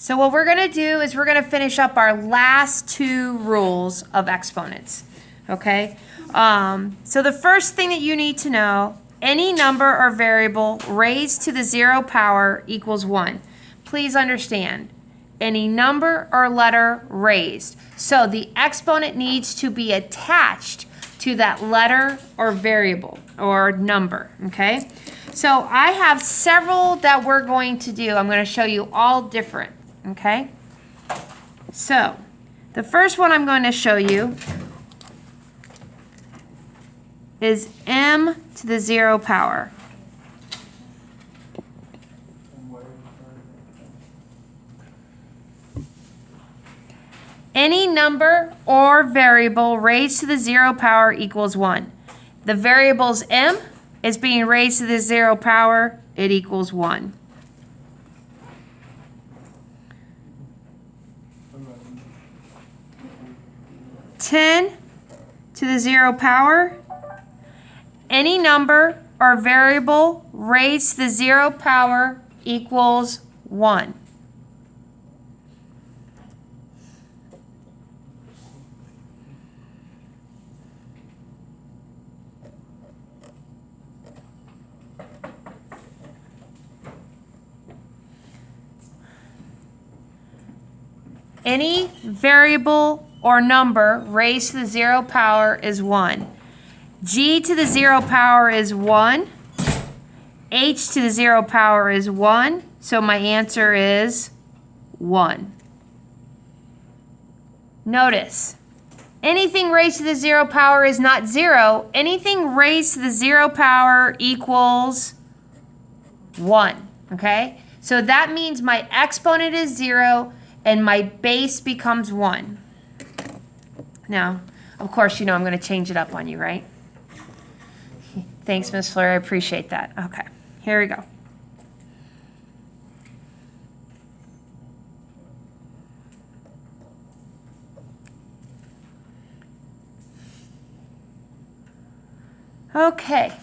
So what we're going to do is we're going to finish up our last two rules of exponents, okay? So the first thing that you need to know, any number or variable raised to the 0 power equals 1. Please understand, any number or letter raised. So the exponent needs to be attached to that letter or variable or number, okay? So I have several that we're going to do. I'm going to show you all different, okay? So the first one I'm going to show you is m to the 0 power. Any number or variable raised to the 0 power equals 1. The variable's m is being raised to the 0 power, it equals 1. (10 to the 0 power). Any number or variable raised to the 0 power equals 1. Any variable or number raised to the 0 power is 1. G to the 0 power is 1. H to the 0 power is 1. So my answer is 1. Notice, anything raised to the 0 power is not 0. Anything raised to the 0 power equals 1. Okay? So that means my exponent is 0 and my base becomes 1. Now, of course, you know I'm going to change it up on you, right? Thanks, Ms. Fleur. I appreciate that. Okay, here we go. Okay.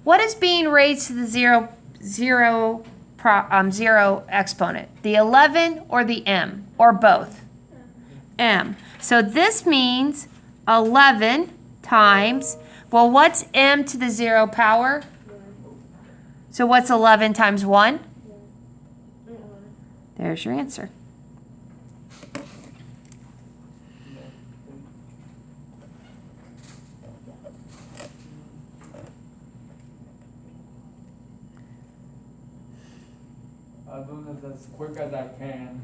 What is being raised to the 0 exponent? The 11 or the m, or both? M. So this means 11 times, well, what's m to the 0 power? So what's 11 times 1? There's your answer. I'll do this as quick as I can.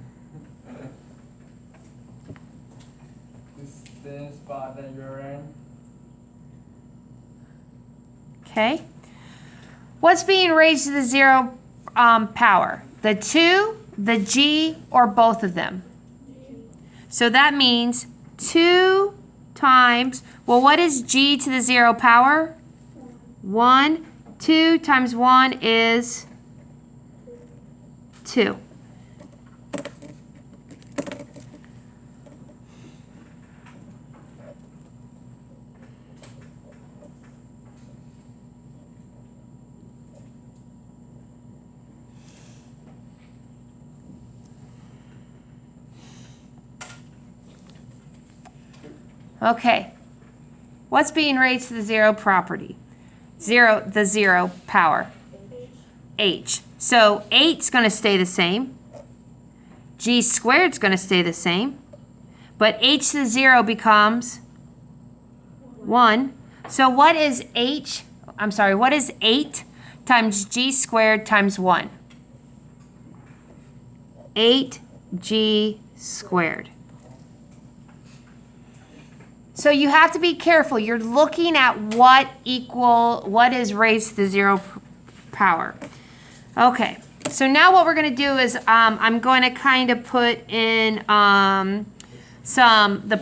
This same spot that you're in. Okay. What's being raised to the 0 power? The 2, the g, or both of them? So that means 2 times, well, what is g to the 0 power? 1. 2 times 1 is 2. Okay. What's being raised to the 0 property? The 0 power. H. So 8's going to stay the same. G squared's going to stay the same. But h to the 0 becomes 1. So what is what is 8 times g squared times 1? 8g squared. So you have to be careful. You're looking at what is raised to the 0 power. Okay, so now what we're going to do is I'm going to kind of put in the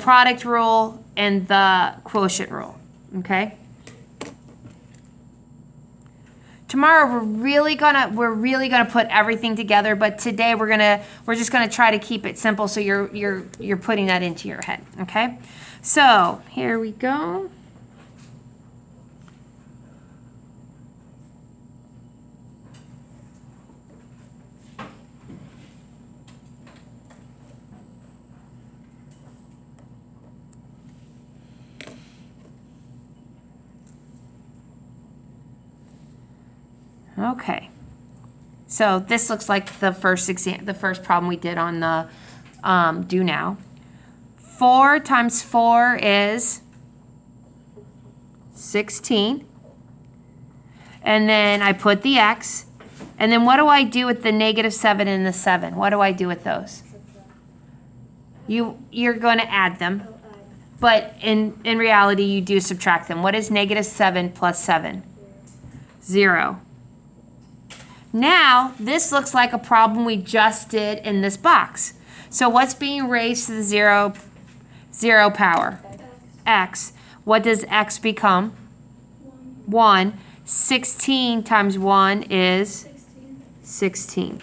product rule and the quotient rule, okay? Tomorrow we're really gonna put everything together, but today we're just gonna try to keep it simple so you're putting that into your head, okay? So here we go. Okay. So this looks like the first problem we did on the do now. 4 times 4 is 16. And then I put the x. And then what do I do with the -7 and the 7? What do I do with those? You're going to add them. But in reality, you do subtract them. What is -7 plus 7? 0. Now, this looks like a problem we just did in this box. So what's being raised to the zero power? X. What does x become? 1. 16 times 1 is 16.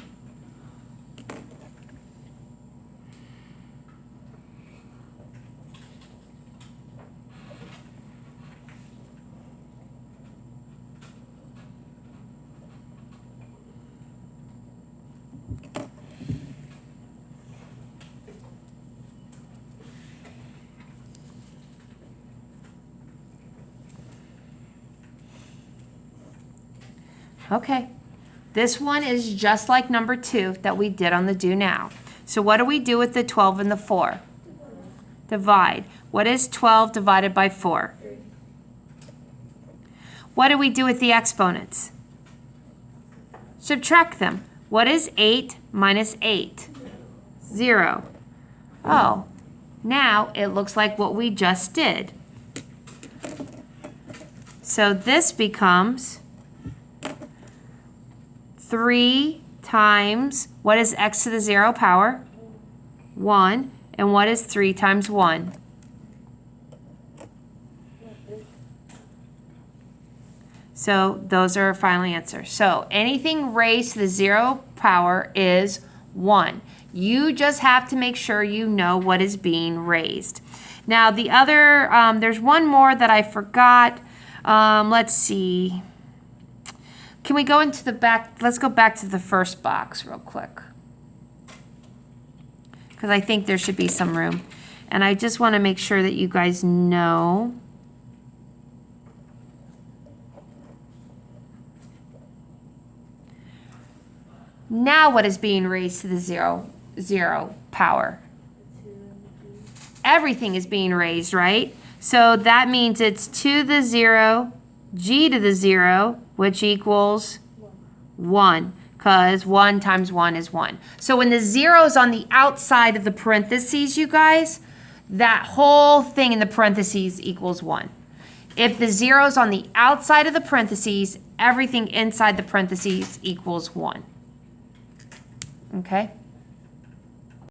Okay, this one is just like number 2 that we did on the do now. So what do we do with the 12 and the 4? Divide. What is 12 divided by 4? What do we do with the exponents? Subtract them. What is 8 minus 8? 0. Oh, now it looks like what we just did. So this becomes 3 times, what is x to the 0 power? 1. And what is 3 times 1? So those are our final answers. So anything raised to the 0 power is 1. You just have to make sure you know what is being raised. Now the other, there's one more that I forgot. Let's see. Can we go into the back? Let's go back to the first box real quick. Because I think there should be some room. And I just want to make sure that you guys know. Now what is being raised to the zero power? Everything is being raised, right? So that means it's 2 to the 0, g to the 0, which equals 1, because 1 times 1 is 1. So when the 0 is on the outside of the parentheses, you guys, that whole thing in the parentheses equals 1. If the 0 is on the outside of the parentheses, everything inside the parentheses equals 1. Okay?